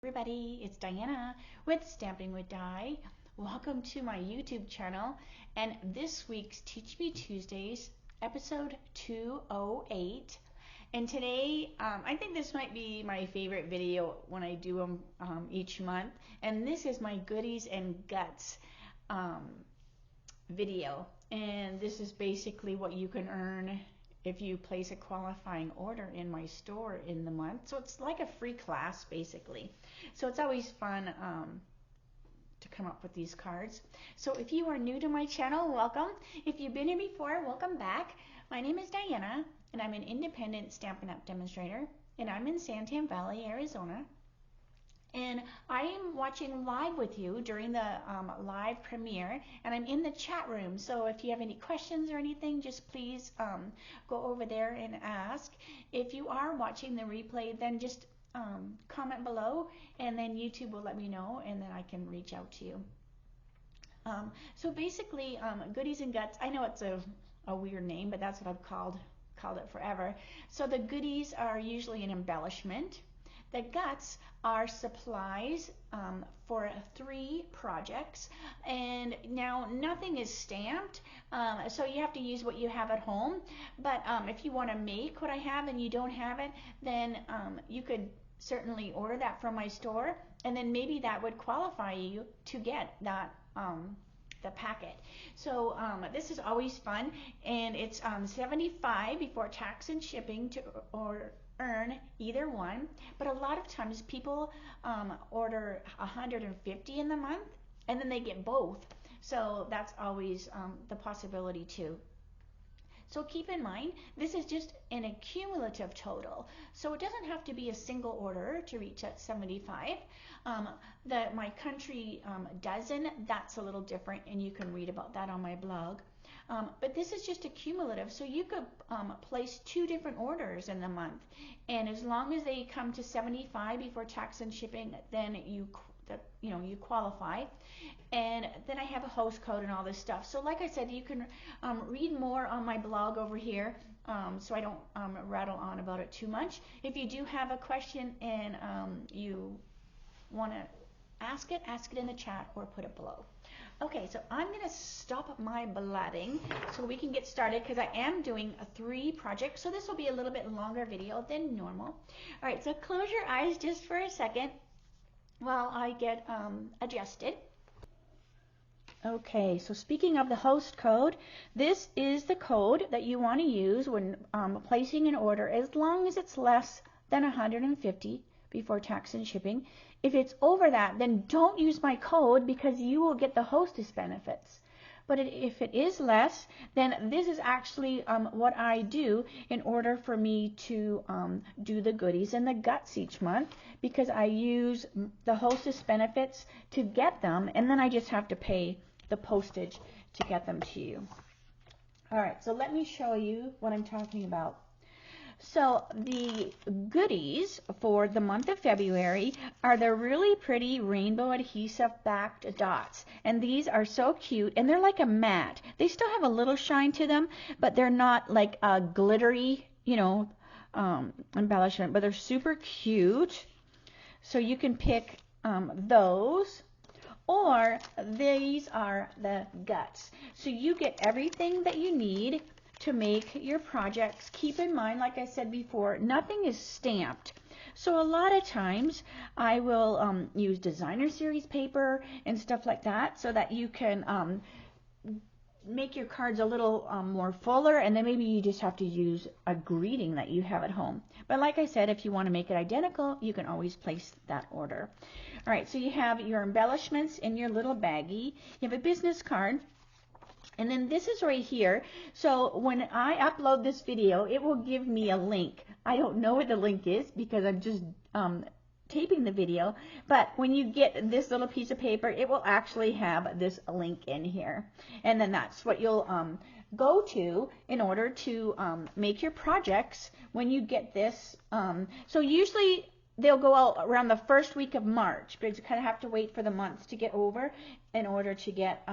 Everybody, it's Diana with Stamping with Di. Welcome to my YouTube channel and this week's Teach Me Tuesdays, episode 208. And today, I think this might be my favorite video when I do them each month. And this is my goodies and guts video. And this is basically what you can earn if you place a qualifying order in my store in the month. So it's like a free class basically. So it's always fun to come up with these cards. So if you are new to my channel, welcome. If you've been here before, welcome back. My name is Diana and I'm an independent Stampin' Up! Demonstrator and I'm in Santan Valley, Arizona. And I am watching live with you during the live premiere, and I'm in the chat room. So if you have any questions or anything, just please go over there and ask. If you are watching the replay, then just comment below, and then YouTube will let me know, and then I can reach out to you. So basically, goodies and guts. I know it's a weird name, but that's what I've called it forever. So the goodies are usually an embellishment. The guts are supplies for 3 projects, and now nothing is stamped, so you have to use what you have at home. But if you want to make what I have and you don't have it, then you could certainly order that from my store, and then maybe that would qualify you to get that the packet. So this is always fun, and it's $75 before tax and shipping to earn either one, but a lot of times people order 150 in the month and then they get both, so that's always the possibility too. So keep in mind, this is just an accumulative total, so it doesn't have to be a single order to reach that 75. My country dozen, that's a little different, and you can read about that on my blog. But this is just accumulative, so you could place 2 different orders in the month, and as long as they come to 75 before tax and shipping, then you qualify. And then I have a host code and all this stuff. So like I said, you can read more on my blog over here, so I don't rattle on about it too much. If you do have a question and you want to ask it in the chat or put it below. Okay, so I'm going to stop my blabbing so we can get started, because I am doing 3 projects, so this will be a little bit longer video than normal. All right, so close your eyes just for a second while I get adjusted. Okay, so speaking of the host code, this is the code that you want to use when placing an order, as long as it's less than 150 before tax and shipping. If it's over that, then don't use my code, because you will get the hostess benefits. But if it is less, then this is actually what I do in order for me to do the goodies and the guts each month, because I use the hostess benefits to get them, and then I just have to pay the postage to get them to you. All right, so let me show you what I'm talking about. So the goodies for the month of February are the really pretty rainbow adhesive backed dots. And these are so cute, and they're like a matte. They still have a little shine to them, but they're not like a glittery, embellishment, but they're super cute. So you can pick those. Or these are the guts. So you get everything that you need to make your projects. Keep in mind, like I said before, nothing is stamped. So a lot of times I will use designer series paper and stuff like that, so that you can make your cards a little more fuller, and then maybe you just have to use a greeting that you have at home. But like I said, if you want to make it identical, you can always place that order. All right, so you have your embellishments in your little baggie. You have a business card. And then this is right here. So when I upload this video, it will give me a link. I don't know what the link is because I'm just taping the video. But when you get this little piece of paper, it will actually have this link in here. And then that's what you'll go to in order to make your projects when you get this. So usually they'll go out around the first week of March, but you kind of have to wait for the months to get over in order to get,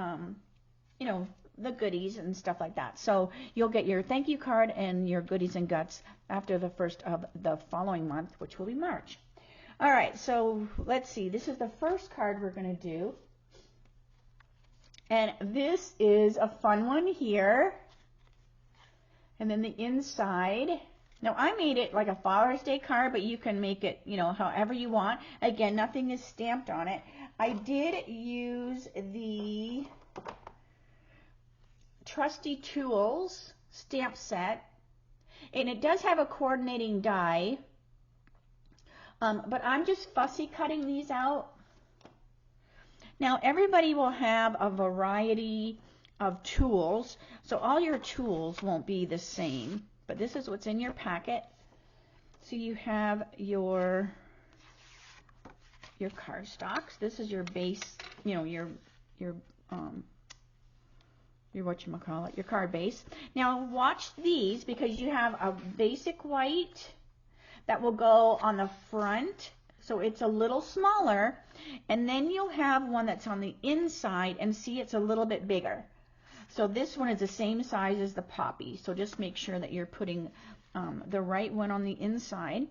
the goodies and stuff like that. So you'll get your thank you card and your goodies and guts after the first of the following month, which will be March. All right, so let's see. This is the first card we're going to do. And this is a fun one here. And then the inside. Now, I made it like a Father's Day card, but you can make it, you know, however you want. Again, nothing is stamped on it. I did use the Trusty Tools stamp set. And it does have a coordinating die. But I'm just fussy cutting these out. Now, everybody will have a variety of tools, so all your tools won't be the same. But this is what's in your packet. So you have your cardstocks. This is your base, you know, your whatchamacallit, your card base. Now watch these, because you have a basic white that will go on the front, so it's a little smaller, and then you'll have one that's on the inside, and see, it's a little bit bigger. So this one is the same size as the poppy, so just make sure that you're putting the right one on the inside.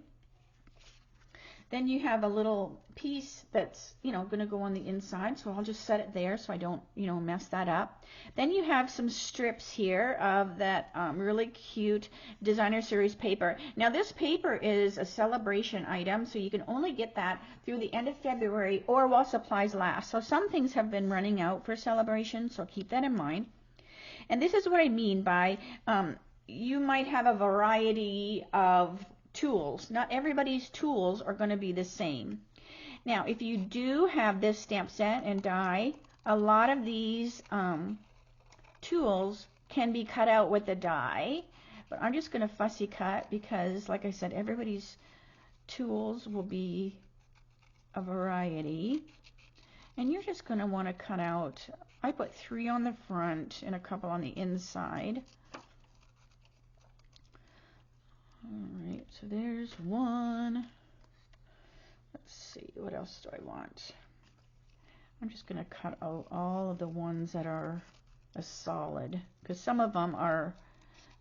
Then you have a little piece that's, you know, going to go on the inside, so I'll just set it there so I don't, you know, mess that up. Then you have some strips here of that really cute designer series paper. Now this paper is a celebration item, so you can only get that through the end of February or while supplies last. So some things have been running out for celebration, so keep that in mind. And this is what I mean by you might have a variety of tools. Not everybody's tools are going to be the same. Now, if you do have this stamp set and die, a lot of these tools can be cut out with a die, but I'm just going to fussy cut because, like I said, everybody's tools will be a variety, and you're just going to want to cut out, I put 3 on the front and a couple on the inside. Alright, so there's one. Let's see, what else do I want? I'm just going to cut out all of the ones that are a solid, because some of them are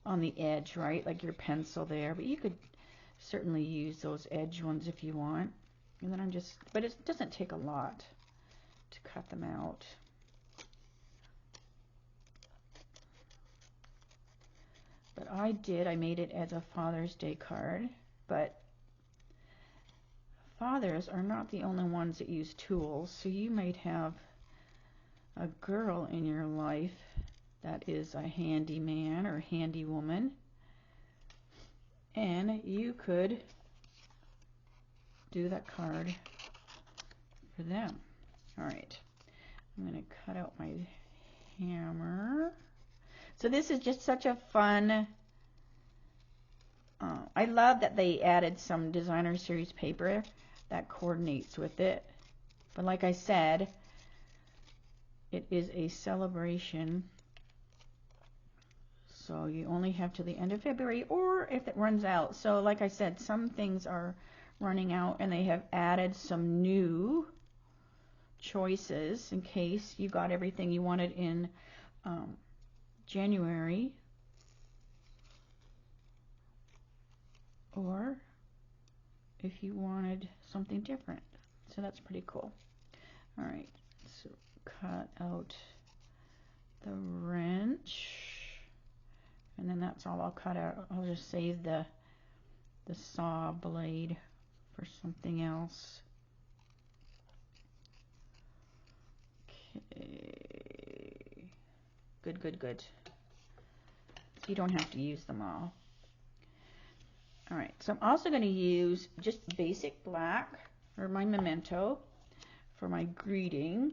on the edge, right? Like your pencil there, but you could certainly use those edge ones if you want. And then but it doesn't take a lot to cut them out. But I made it as a Father's Day card, but fathers are not the only ones that use tools, so you might have a girl in your life that is a handy man or handy woman, and you could do that card for them. Alright, I'm going to cut out my hammer. So this is just such a fun, I love that they added some designer series paper that coordinates with it. But like I said, it is a celebration, so you only have to the end of February, or if it runs out. So like I said, some things are running out, and they have added some new choices in case you got everything you wanted in January, or if you wanted something different. So that's pretty cool. Alright, so cut out the wrench, and then that's all I'll cut out. I'll just save the saw blade for something else. Okay. Good, good, good. You don't have to use them all. Alright, so I'm also going to use just basic black for my memento, for my greeting.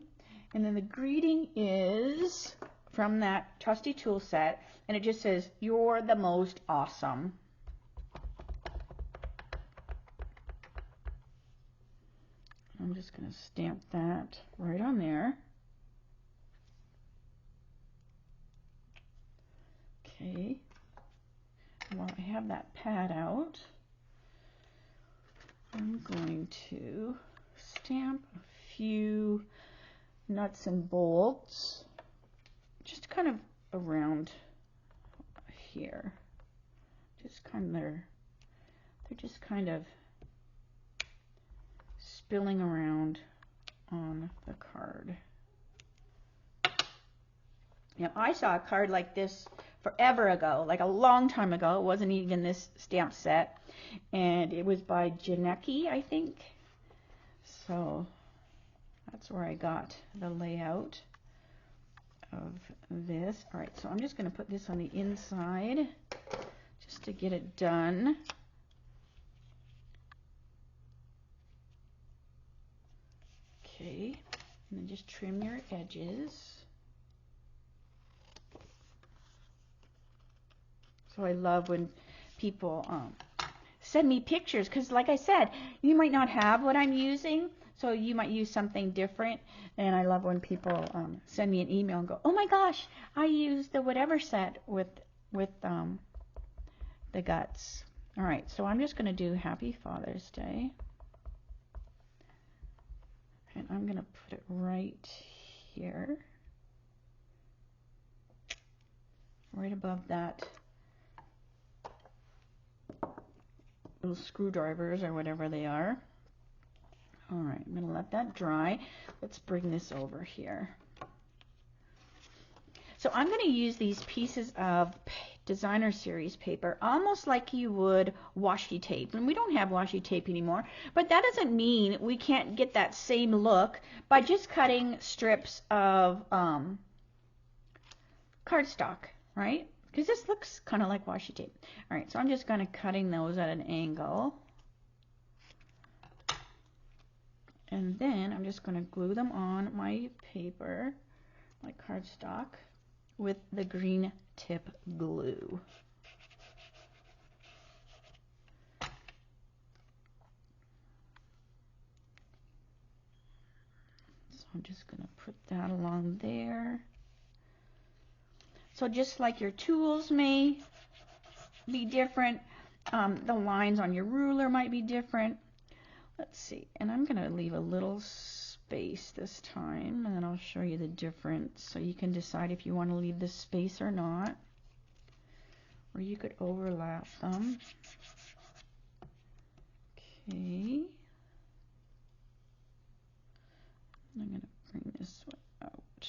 And then the greeting is from that Trusty Tool set, and it just says, "You're the most awesome." I'm just going to stamp that right on there. Okay. While I have that pad out, I'm going to stamp a few nuts and bolts just kind of around here. Just kind of, they're just kind of spilling around on the card. Now, I saw a card like this forever ago, like a long time ago. It wasn't even this stamp set, and it was by Janecki, I think. So that's where I got the layout of this. All right, so I'm just going to put this on the inside just to get it done. Okay, and then just trim your edges. So I love when people send me pictures, because like I said, you might not have what I'm using, so you might use something different. And I love when people send me an email and go, oh my gosh, I used the whatever set with the guts. All right, so I'm just going to do Happy Father's Day. And I'm going to put it right here, right above that little screwdrivers or whatever they are. All right, I'm going to let that dry. Let's bring this over here. So I'm going to use these pieces of designer series paper almost like you would washi tape. And we don't have washi tape anymore, but that doesn't mean we can't get that same look by just cutting strips of cardstock, right? Because this looks kind of like washi tape. All right, so I'm just going to cutting those at an angle. And then I'm just going to glue them on my paper, my cardstock, with the green tip glue. So I'm just going to put that along there. So just like your tools may be different, the lines on your ruler might be different. Let's see, and I'm going to leave a little space this time, and then I'll show you the difference so you can decide if you want to leave this space or not, or you could overlap them. Okay, I'm going to bring this one out.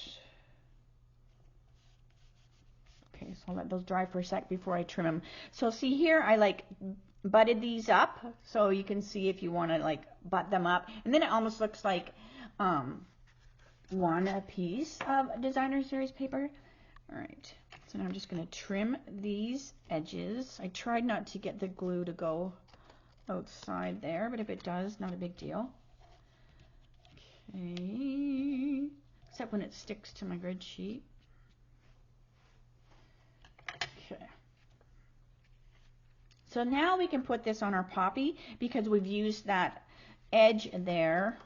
Okay, so I'll let those dry for a sec before I trim them. So see here, I like butted these up, so you can see if you want to like butt them up, and then it almost looks like one piece of designer series paper. All right, so now I'm just going to trim these edges. I tried not to get the glue to go outside there, but if it does, not a big deal. Okay, except when it sticks to my grid sheet. Okay. So now we can put this on our poppy because we've used that edge there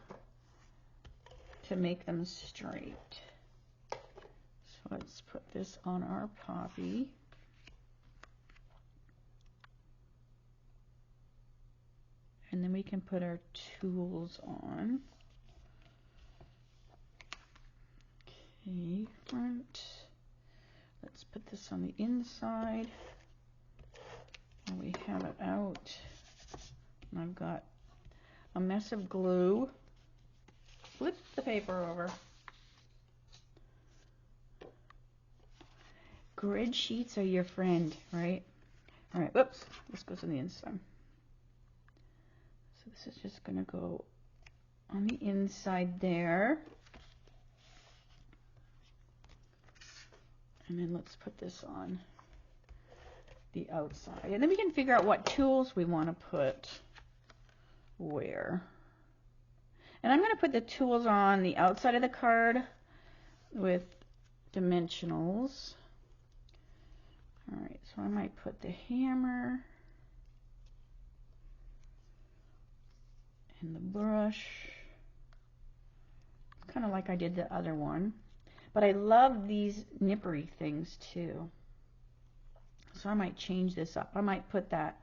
to make them straight. So let's put this on our poppy. And then we can put our tools on. Okay, front. Let's put this on the inside. And we have it out. And I've got a mess of glue. Flip the paper over. Grid sheets are your friend, right? All right, whoops, this goes on the inside. So this is just going to go on the inside there. And then let's put this on the outside. And then we can figure out what tools we want to put where. And I'm going to put the tools on the outside of the card with dimensionals. All right, so I might put the hammer and the brush, kind of like I did the other one. But I love these nippery things too. So I might change this up. I might put that,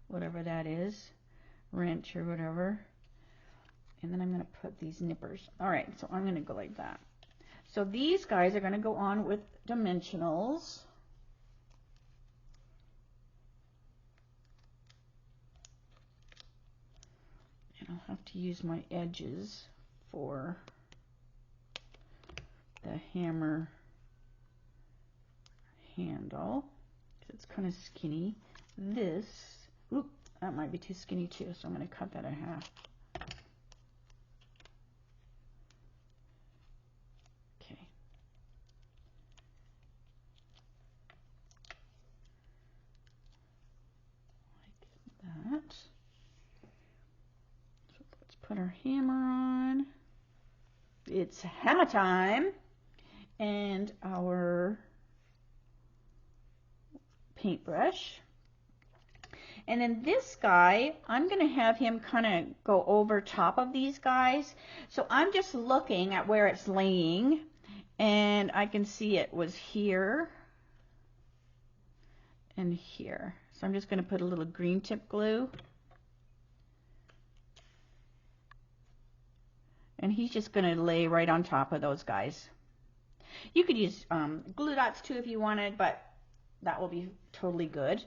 whatever that is, wrench or whatever. And then I'm going to put these nippers. All right, so I'm going to go like that. So these guys are going to go on with dimensionals. And I'll have to use my edges for the hammer handle. It's kind of skinny. This, oop, that might be too skinny too, so I'm going to cut that in half. Okay. Like that. So let's put our hammer on. It's hammer time. And our paintbrush. And then this guy, I'm going to have him kind of go over top of these guys. So I'm just looking at where it's laying, and I can see it was here and here. So I'm just going to put a little green tip glue. And he's just going to lay right on top of those guys. You could use glue dots too if you wanted, but that will be totally good.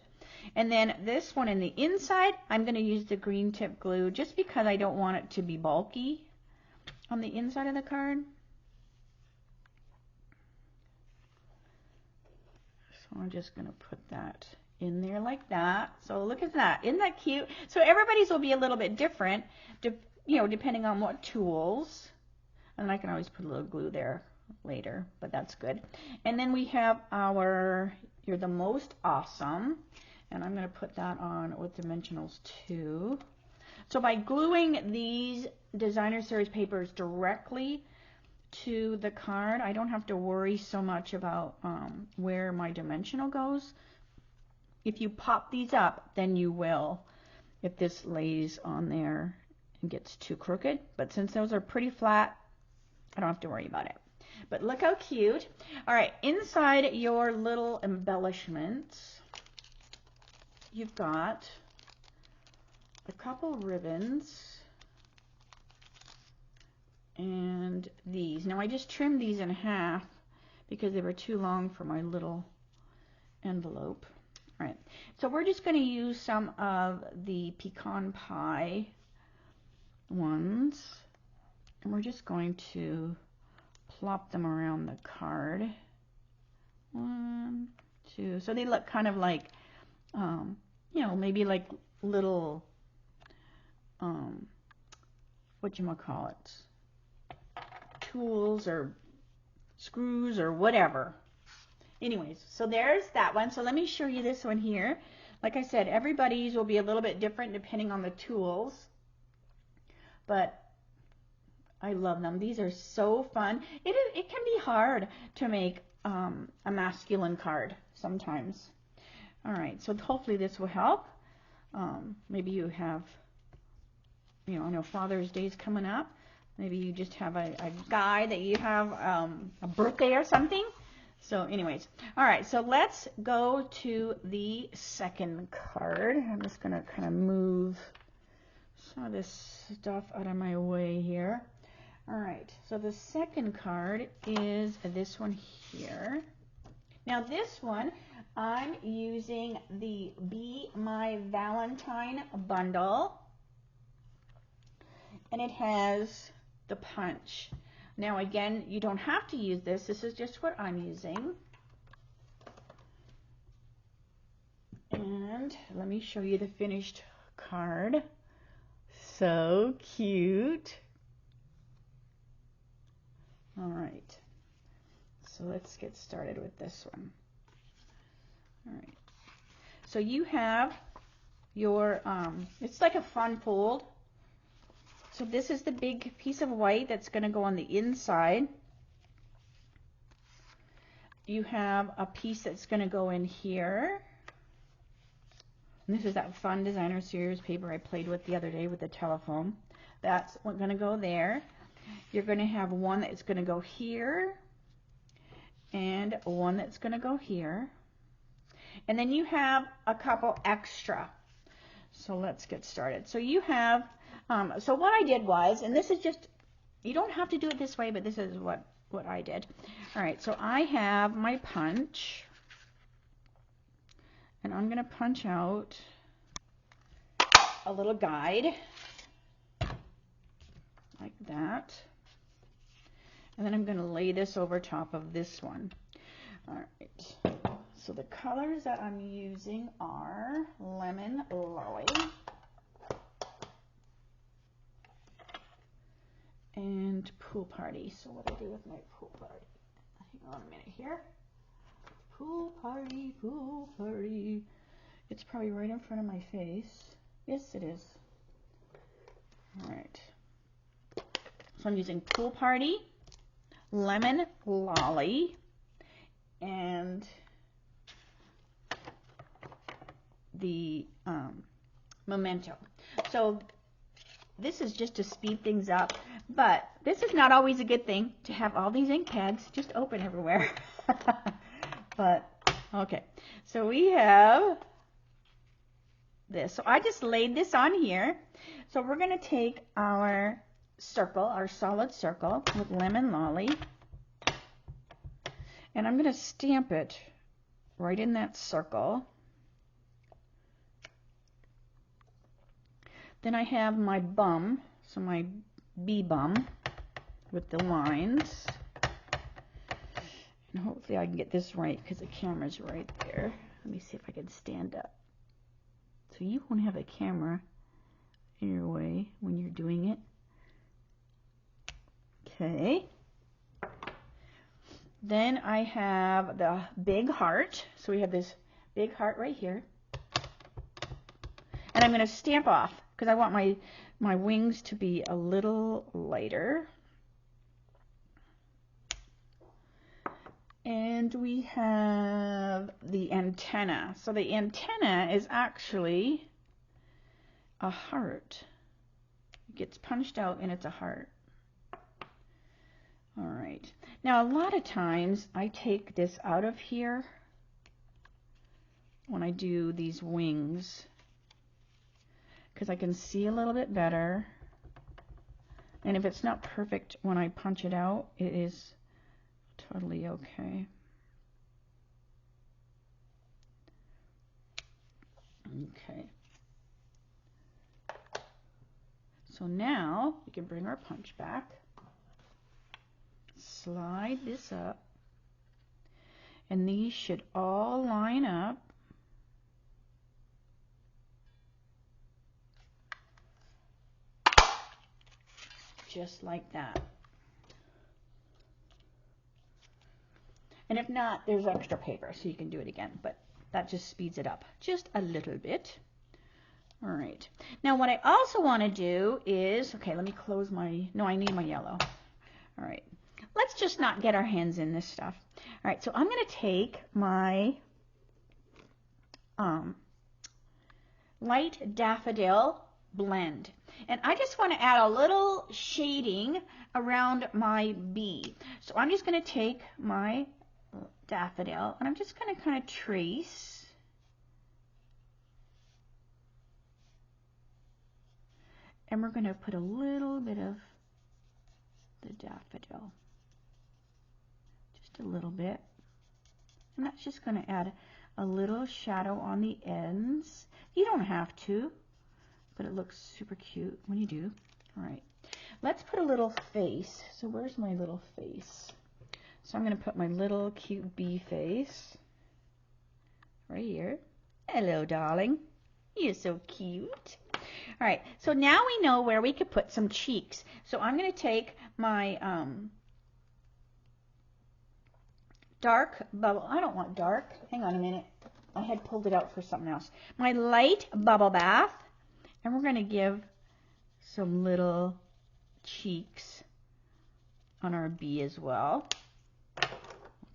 And then this one in the inside, I'm going to use the green tip glue just because I don't want it to be bulky on the inside of the card. So I'm just going to put that in there like that. So look at that. Isn't that cute? So everybody's will be a little bit different, you know, depending on what tools. And I can always put a little glue there later, but that's good. And then we have our You're the Most Awesome. And I'm going to put that on with dimensionals too. So by gluing these designer series papers directly to the card, I don't have to worry so much about where my dimensional goes. If you pop these up, then you will, if this lays on there and gets too crooked. But since those are pretty flat, I don't have to worry about it. But look how cute. All right, inside your little embellishments, you've got a couple ribbons and these. Now I just trimmed these in half because they were too long for my little envelope. All right, so we're just going to use some of the pecan pie ones, and we're just going to plop them around the card. 1, 2. So they look kind of like, you know, maybe like little, whatchamacallit, tools or screws or whatever. Anyways, so there's that one. So let me show you this one here. Like I said, everybody's will be a little bit different depending on the tools, but I love them. These are so fun. It can be hard to make a masculine card sometimes. All right, so hopefully this will help. Maybe you have, you know, I know Father's Day is coming up. Maybe you just have a guy that you have a birthday or something. So anyways, all right, so let's go to the second card. I'm just going to kind of move some of this stuff out of my way here. All right, so the second card is this one here. Now this one, I'm using the Be My Valentine bundle, and it has the punch. Now again, you don't have to use this. This is just what I'm using. And let me show you the finished card. So cute. All right, so let's get started with this one. All right, so you have your, it's like a fun fold. So this is the big piece of white that's going to go on the inside. You have a piece that's going to go in here. And this is that fun designer series paper I played with the other day with the telephone. That's going to go there. You're going to have one that's going to go here and one that's going to go here. And then you have a couple extra. So let's get started. So you have, so what I did was, and this is just, you don't have to do it this way, but this is what I did. All right, so I have my punch, and I'm going to punch out a little guide. that. And then I'm going to lay this over top of this one. All right. So the colors that I'm using are Lemon Lolly and Pool Party. So what do I do with my Pool Party? Hang on a minute here. Pool Party, Pool Party. It's probably right in front of my face. Yes, it is. All right. So I'm using Pool Party, Lemon Lolly, and the Memento. So this is just to speed things up, but this is not always a good thing to have all these ink pads just open everywhere. But okay, so we have this. So I just laid this on here. So we're going to take our circle, our solid circle with Lemon Lolly, and I'm going to stamp it right in that circle. Then I have my bum, so my bee bum with the lines. And hopefully I can get this right because the camera's right there. Let me see if I can stand up. So you won't have a camera in your way when you're doing it. Okay. Then I have the big heart. So we have this big heart right here. And I'm going to stamp off because I want my wings to be a little lighter. And we have the antenna. So the antenna is actually a heart. It gets punched out and it's a heart. All right. Now a lot of times I take this out of here when I do these wings because I can see a little bit better. And if it's not perfect when I punch it out, it is totally okay. Okay. So now we can bring our punch back. Slide this up. And these should all line up. Just like that. And if not, there's extra paper, so you can do it again, but that just speeds it up just a little bit. All right. Now what I also want to do is, okay, let me close my, no, I need my yellow. All right. Let's just not get our hands in this stuff. All right, so I'm going to take my light daffodil blend. And I just want to add a little shading around my bee. So I'm just going to take my daffodil and I'm just going to kind of trace. And we're going to put a little bit of the daffodil. Just a little bit. And that's just going to add a little shadow on the ends. You don't have to, but it looks super cute when you do. All right, let's put a little face. So where's my little face? So I'm going to put my little cute bee face right here. Hello, darling. You're so cute. All right, so now we know where we could put some cheeks. So I'm going to take my dark bubble. I don't want dark. Hang on a minute. I had pulled it out for something else. My light bubble bath. And we're going to give some little cheeks on our bee as well.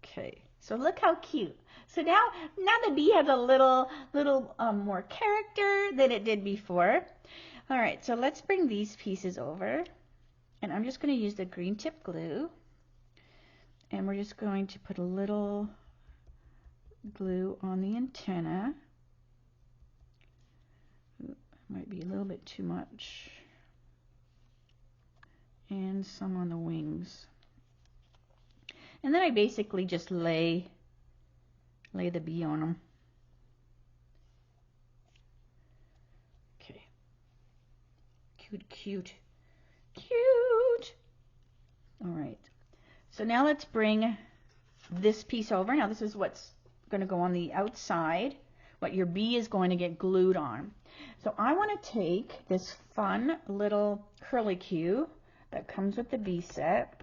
Okay, so look how cute. So now the bee has a little more character than it did before. All right, so let's bring these pieces over. And I'm just going to use the green tip glue. And we're just going to put a little glue on the antenna. Might be a little bit too much. And some on the wings. And then I basically just lay the bee on them. Okay. Cute, cute, cute. All right. So now let's bring this piece over. Now this is what's going to go on the outside, what your bee is going to get glued on. So I want to take this fun little curlicue that comes with the bee set,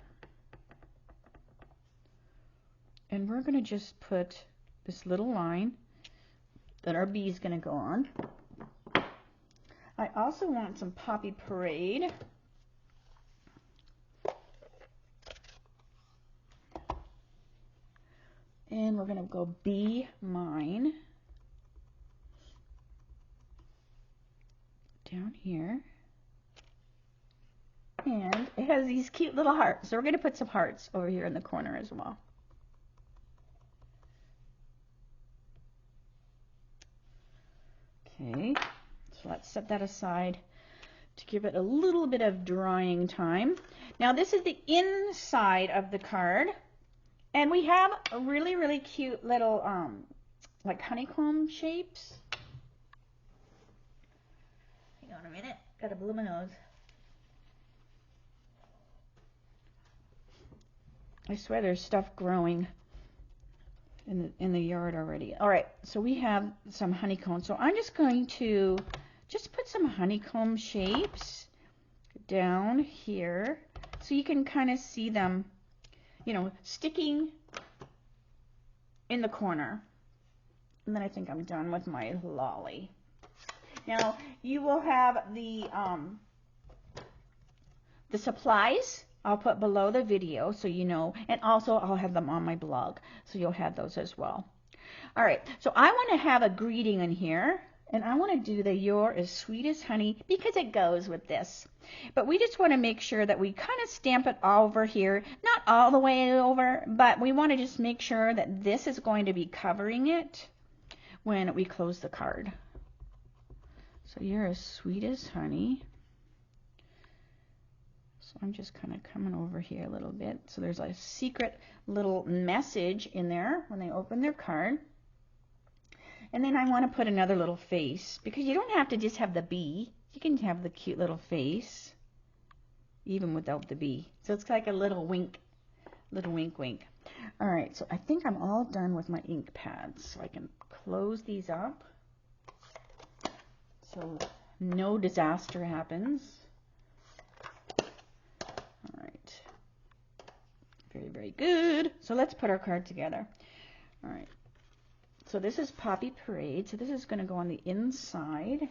and we're going to just put this little line that our bee is going to go on. I also want some Poppy Parade. And we're going to go Be Mine down here. And it has these cute little hearts. So we're going to put some hearts over here in the corner as well. Okay, so let's set that aside to give it a little bit of drying time. Now this is the inside of the card. And we have a really, really cute little, like honeycomb shapes. Hang on a minute, gotta blow my nose. I swear there's stuff growing in the yard already. All right, so we have some honeycomb. So I'm just going to just put some honeycomb shapes down here so you can kind of see them, you know, sticking in the corner. And then I think I'm done with my lolly. Now you will have the supplies I'll put below the video so you know, and also I'll have them on my blog so you'll have those as well. All right, so I want to have a greeting in here, and I want to do the "You're as sweet as honey" because it goes with this. But we just want to make sure that we kind of stamp it over here, not all the way over, but we want to just make sure that this is going to be covering it when we close the card. So "You're as sweet as honey." So I'm just kind of coming over here a little bit. So there's a secret little message in there when they open their card. And then I want to put another little face, because you don't have to just have the bee. You can have the cute little face even without the bee. So it's like a little wink, wink. All right, so I think I'm all done with my ink pads. So I can close these up so no disaster happens. All right, very, very good. So let's put our card together. All right. So this is Poppy Parade. So this is going to go on the inside.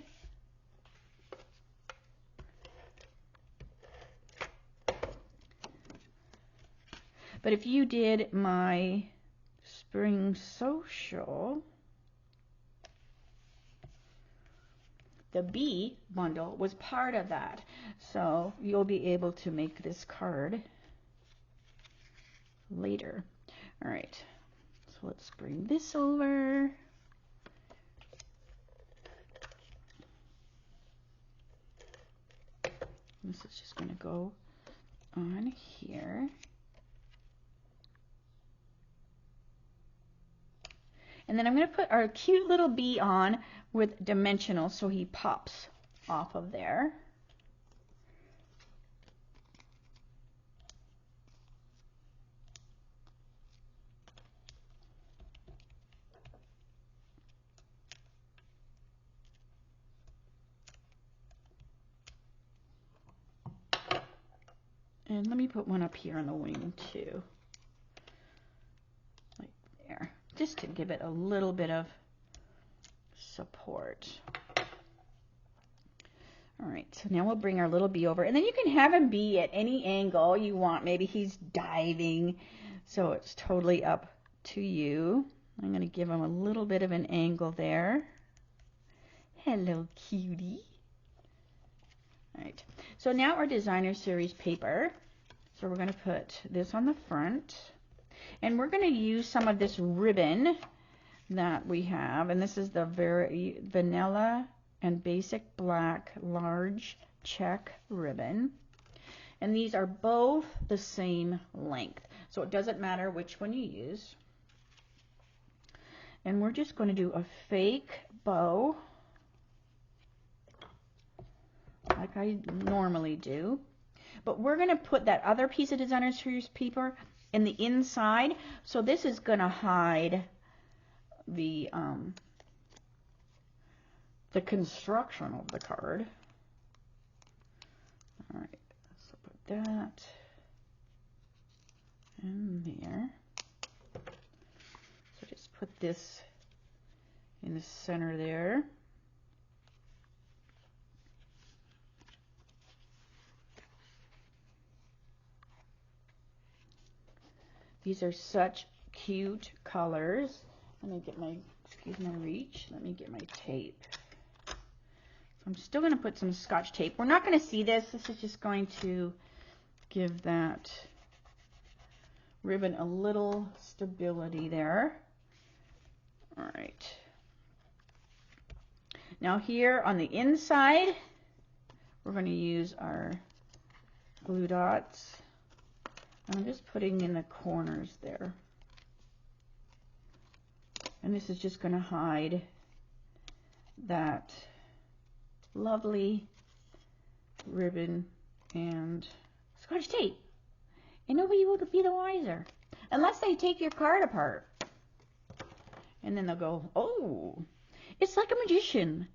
But if you did my Spring Social, the bee bundle was part of that. So you'll be able to make this card later. All right. So let's bring this over. This is just going to go on here. And then I'm going to put our cute little bee on with dimensional so he pops off of there. And let me put one up here on the wing too, like there, just to give it a little bit of support. All right, so now we'll bring our little bee over, and then you can have him be at any angle you want. Maybe he's diving, so it's totally up to you. I'm going to give him a little bit of an angle there. Hello, cutie. All right, so now our designer series paper. So we're going to put this on the front, and we're going to use some of this ribbon that we have, and this is the very vanilla and basic black large check ribbon, and these are both the same length, so it doesn't matter which one you use. And we're just going to do a fake bow like I normally do. but we're going to put that other piece of designer series paper in the inside. So this is going to hide the construction of the card. All right, so put that in there. So just put this in the center there. These are such cute colors. Let me get my, excuse my reach, let me get my tape. I'm still going to put some Scotch tape. We're not going to see this. This is just going to give that ribbon a little stability there. All right. Now here on the inside, we're going to use our glue dots. I'm just putting in the corners there. And this is just going to hide that lovely ribbon and Scotch tape. And nobody will be the wiser. Unless they take your card apart. And then they'll go, oh, it's like a magician.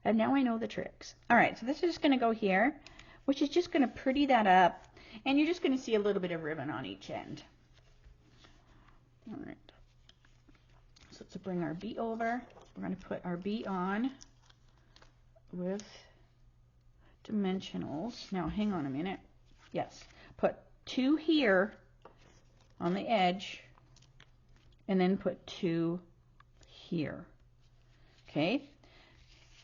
And now I know the tricks. All right, so this is just going to go here, which is just going to pretty that up. And you're just going to see a little bit of ribbon on each end. All right. So let's bring our bee over. We're going to put our bee on with dimensionals. Now, hang on a minute. Yes. Put 2 here on the edge, and then put 2 here. Okay?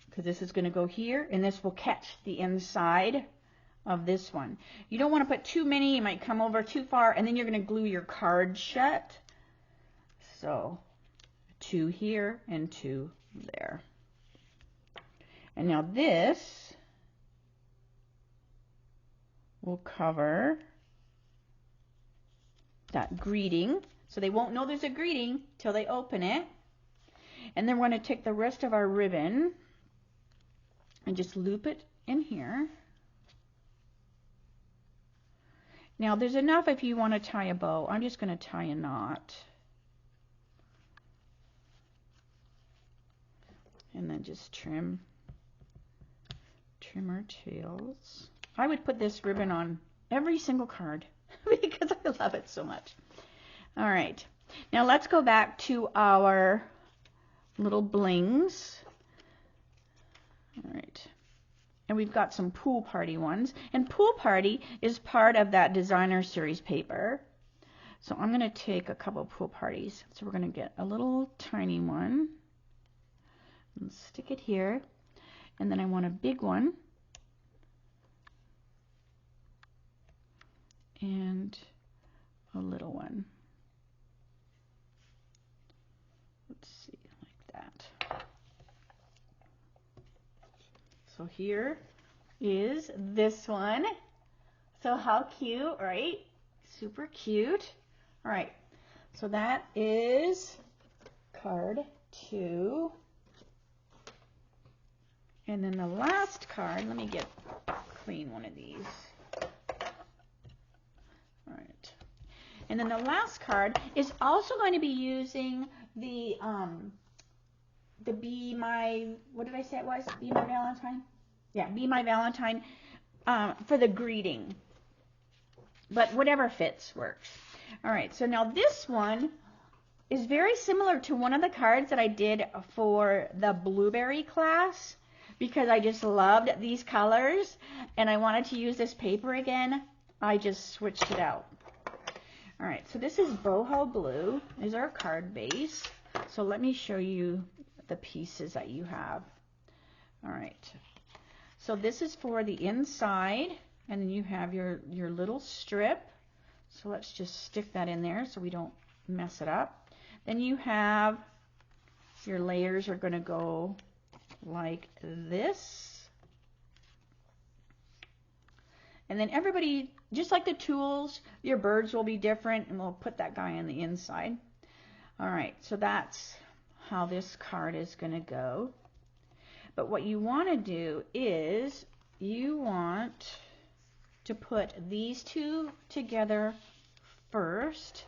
Because this is going to go here, and this will catch the inside of this one. You don't want to put too many. You might come over too far, and then you're going to glue your card shut. So 2 here and 2 there. And now this will cover that greeting. So they won't know there's a greeting till they open it. And then we're going to take the rest of our ribbon and just loop it in here. Now there's enough if you want to tie a bow. I'm just going to tie a knot. And then just trim our tails. I would put this ribbon on every single card because I love it so much. All right. Now let's go back to our little blings. All right. And we've got some pool party ones. And pool party is part of that designer series paper. So I'm going to take a couple of pool parties. So we're going to get a little tiny one and stick it here. And then I want a big one. And a little one. Let's see, like that. So here is this one. So how cute, right? Super cute. All right, so that is card 2. And then the last card, let me get clean one of these. All right. And then the last card is also going to be using the Be My, what did I say it was? Be My Valentine? Yeah, Be My Valentine for the greeting. But whatever fits works. All right, so now this one is very similar to one of the cards that I did for the blueberry class because I just loved these colors and I wanted to use this paper again. I just switched it out. All right, so this is boho blue, is our card base. So let me show you the pieces that you have. All right, so this is for the inside, and then you have your little strip. So let's just stick that in there so we don't mess it up. Then you have your layers are going to go like this. And then everybody, just like the tools, your birds will be different, and we'll put that guy on the inside. All right, so that's how this card is going to go. But what you want to do is you want to put these two together first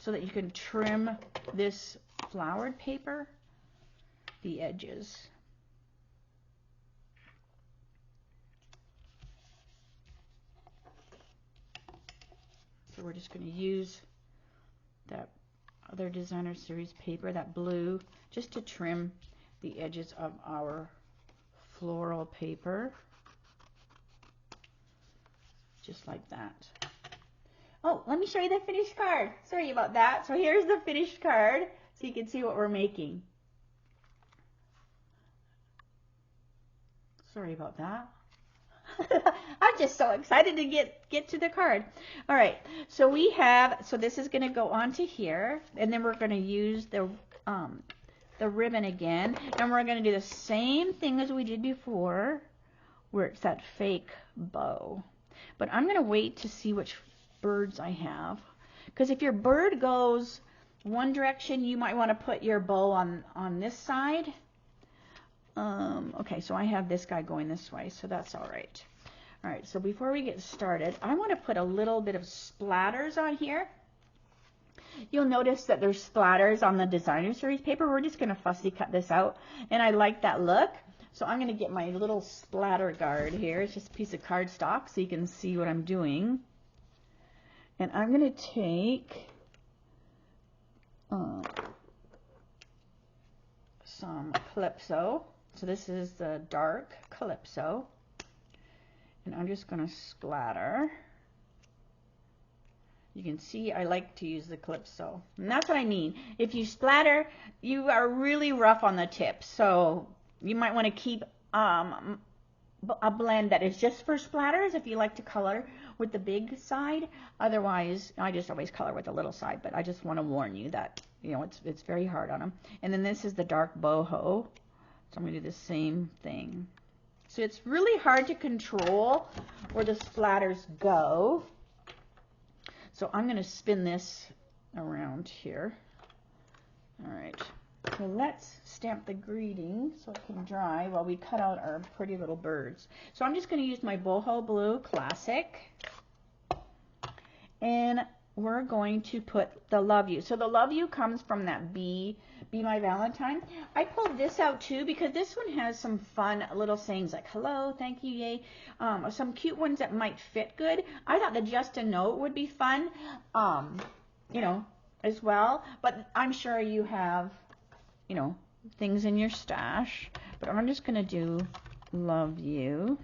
so that you can trim this flowered paper, the edges. So we're just going to use that other designer series paper, that blue, just to trim the edges of our floral paper. Just like that. Oh, let me show you the finished card. Sorry about that. So here's the finished card so you can see what we're making. Sorry about that. I'm just so excited to get to the card. All right, so we have, so this is going to go onto here, and then we're going to use the ribbon again, and we're going to do the same thing as we did before, where it's that fake bow. But I'm going to wait to see which birds I have, because if your bird goes one direction, you might want to put your bow on this side. Okay, so I have this guy going this way, so that's all right. All right, so before we get started, I want to put a little bit of splatters on here. You'll notice that there's splatters on the designer series paper. We're just going to fussy cut this out, and I like that look. So I'm going to get my little splatter guard here. It's just a piece of cardstock so you can see what I'm doing. And I'm going to take some Calypso. So this is the dark Calypso. And I'm just going to splatter. You can see I like to use the Calypso. And that's what I mean. If you splatter, you are really rough on the tips. So you might want to keep a blend that is just for splatters if you like to color with the big side. Otherwise, I just always color with the little side. But I just want to warn you that, you know, it's very hard on them. And then this is the dark boho. So I'm going to do the same thing. So it's really hard to control where the splatters go. So I'm going to spin this around here. All right. So let's stamp the greeting so it can dry while we cut out our pretty little birds. So I'm just going to use my Boho Blue Classic. And we're going to put the Love You. So the Love You comes from that Be My Valentine. I pulled this out too because this one has some fun little sayings like hello, thank you, yay. Some cute ones that might fit good. I thought the Just a Note would be fun, you know, as well. But I'm sure you have, you know, things in your stash. But I'm just going to do Love You.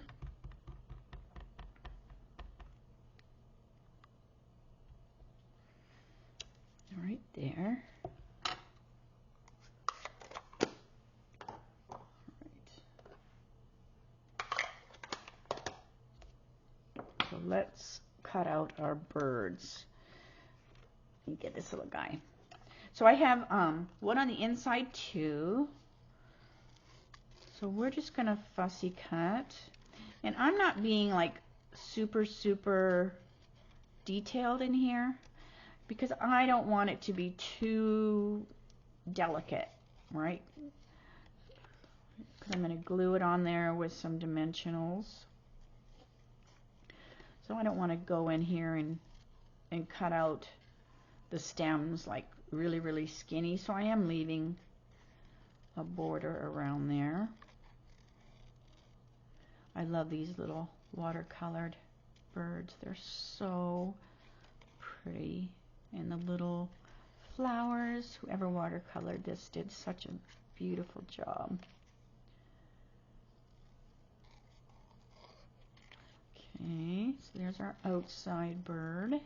Right there. So let's cut out our birds. Let me get this little guy. So I have one on the inside too. So we're just gonna fussy cut. And I'm not being like super detailed in here, because I don't want it to be too delicate, right? Because I'm going to glue it on there with some dimensionals. So I don't want to go in here and cut out the stems like really skinny. So I am leaving a border around there. I love these little watercolored birds. They're so pretty. And the little flowers, whoever watercolored this did such a beautiful job. Okay, so there's our outside bird.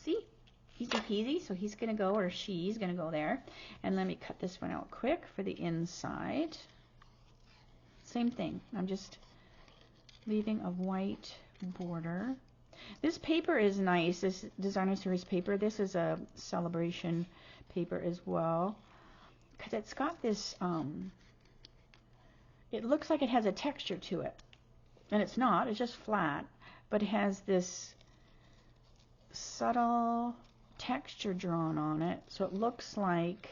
See, easy peasy, so he's going to go, or she's going to go there. And let me cut this one out quick for the inside. Same thing, I'm just leaving a white border. This paper is nice, this designer series paper. This is a celebration paper as well, because it's got this, it looks like it has a texture to it, and it's not, it's just flat, but it has this subtle texture drawn on it, so it looks like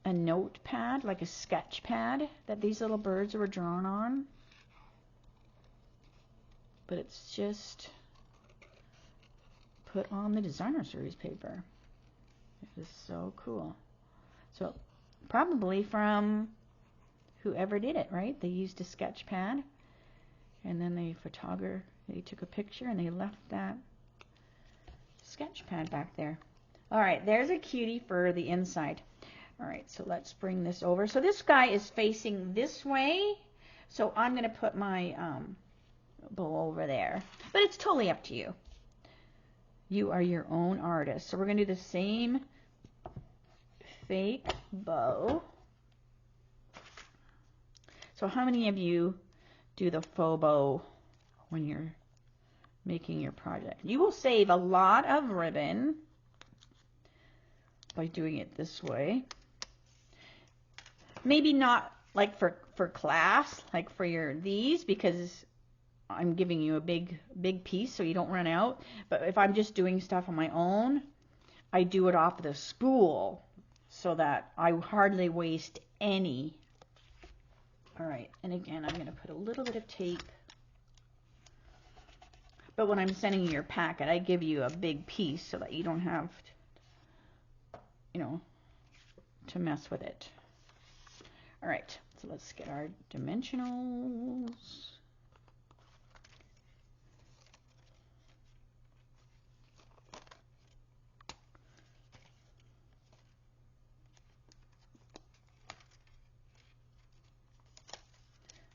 a notepad, like a sketch pad that these little birds were drawn on. But it's just put on the designer series paper. It is so cool. So probably from whoever did it, right? They used a sketch pad, and then they took a picture and they left that sketch pad back there. All right, there's a cutie for the inside. All right, so let's bring this over. So this guy is facing this way, so I'm going to put my bow over there. But it's totally up to you. You are your own artist. So we're going to do the same fake bow. So how many of you do the faux bow when you're making your project? You will save a lot of ribbon by doing it this way. Maybe not like for class, like for these, because I'm giving you a big piece so you don't run out. But if I'm just doing stuff on my own, I do it off the spool so that I hardly waste any. All right, and again, I'm going to put a little bit of tape. But when I'm sending you your packet, I give you a big piece so that you don't have, to mess with it. All right, so let's get our dimensionals.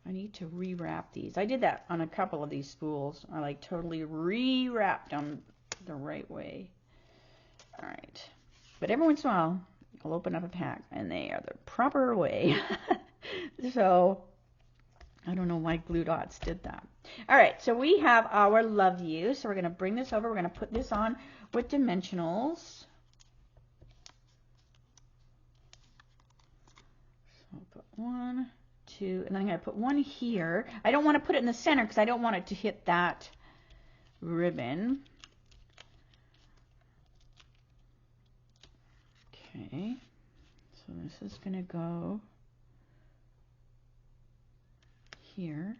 I need to rewrap these. I did that on a couple of these spools. I like totally rewrapped them the right way. All right. But every once in a while, I'll open up a pack and they are the proper way. So I don't know why Glue Dots did that. All right. So we have our Love You. So we're going to bring this over. We're going to put this on with dimensionals. So I'll put 1, 2, and then I'm going to put one here. I don't want to put it in the center because I don't want it to hit that ribbon. Okay, so this is going to go here.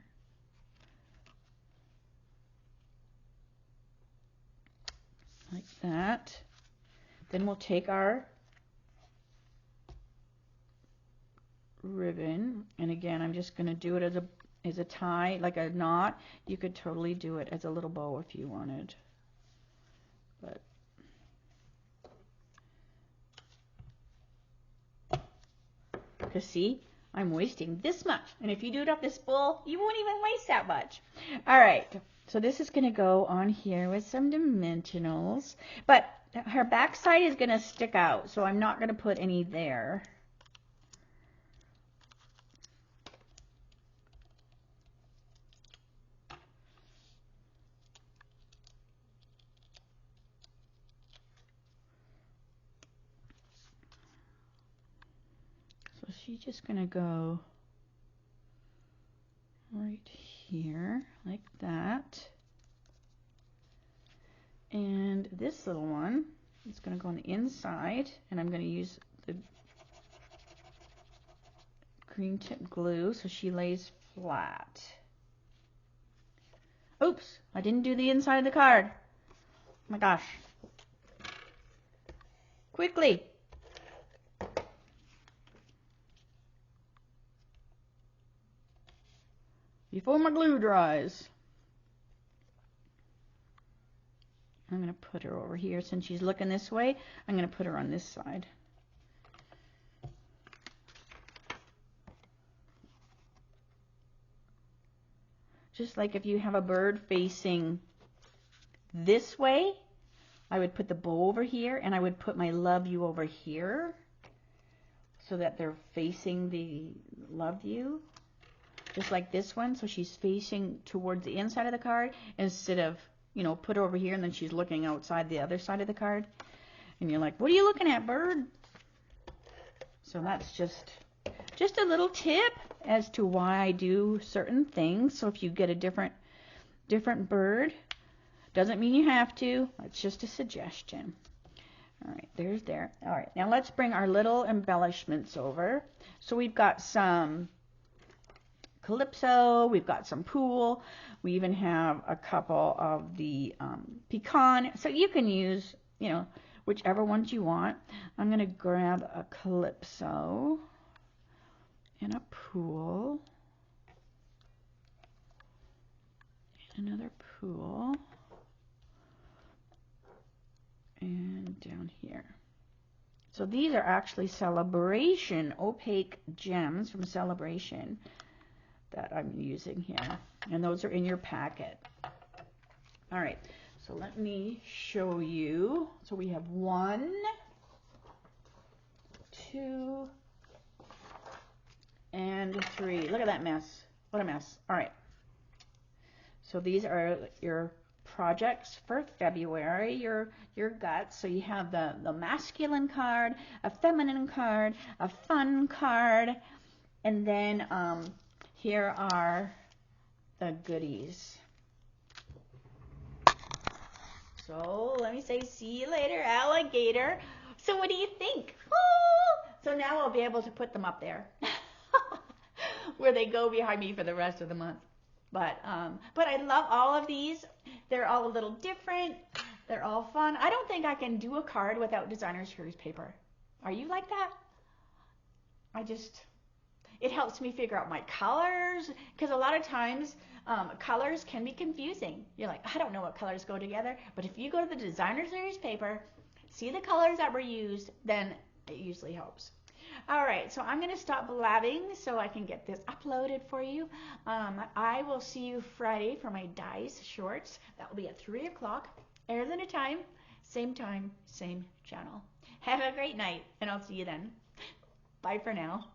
Like that. Then we'll take our ribbon, and again, I'm just going to do it as a tie, like a knot. You could totally do it as a little bow if you wanted. But because see, I'm wasting this much, and if you do it off this spool, you won't even waste that much. All right, so this is going to go on here with some dimensionals, but her back side is going to stick out, so I'm not going to put any there. So she's just going to go right here like that. And this little one is going to go on the inside, and I'm going to use the green tip glue so she lays flat. Oops, I didn't do the inside of the card. Oh my gosh. Quickly. Before my glue dries. I'm going to put her over here. Since she's looking this way, I'm going to put her on this side. Just like if you have a bird facing this way, I would put the bow over here, and I would put my Love You over here so that they're facing the Love You. Just like this one, so she's facing towards the inside of the card instead of, put her over here and then she's looking outside the other side of the card. And you're like, what are you looking at, bird? So that's just a little tip as to why I do certain things. So if you get a different bird, doesn't mean you have to. It's just a suggestion. All right, there's there. All right, now let's bring our little embellishments over. So we've got some calypso, we've got some pool, we even have a couple of the pecan. So you can use, you know, whichever ones you want. I'm going to grab a calypso and a pool, and another pool, and down here. So these are actually Celebration opaque gems from Celebration that I'm using here, and those are in your packet. All right, so let me show you. So we have 1, 2, and 3. Look at that mess. What a mess. All right, so these are your projects for February, your guts. So you have the masculine card, a feminine card, a fun card, and then here are the goodies. So let me say, see you later, alligator. So what do you think? Oh! So now I'll be able to put them up there where they go behind me for the rest of the month. But I love all of these. They're all a little different. They're all fun. I don't think I can do a card without designer series paper. Are you like that? It helps me figure out my colors, because a lot of times colors can be confusing. You're like, I don't know what colors go together. But if you go to the designer series paper, see the colors that were used, then it usually helps. All right, so I'm going to stop blabbing so I can get this uploaded for you. I will see you Friday for my dies shorts. That will be at 3 o'clock, Arizona time, same channel. Have a great night, and I'll see you then. Bye for now.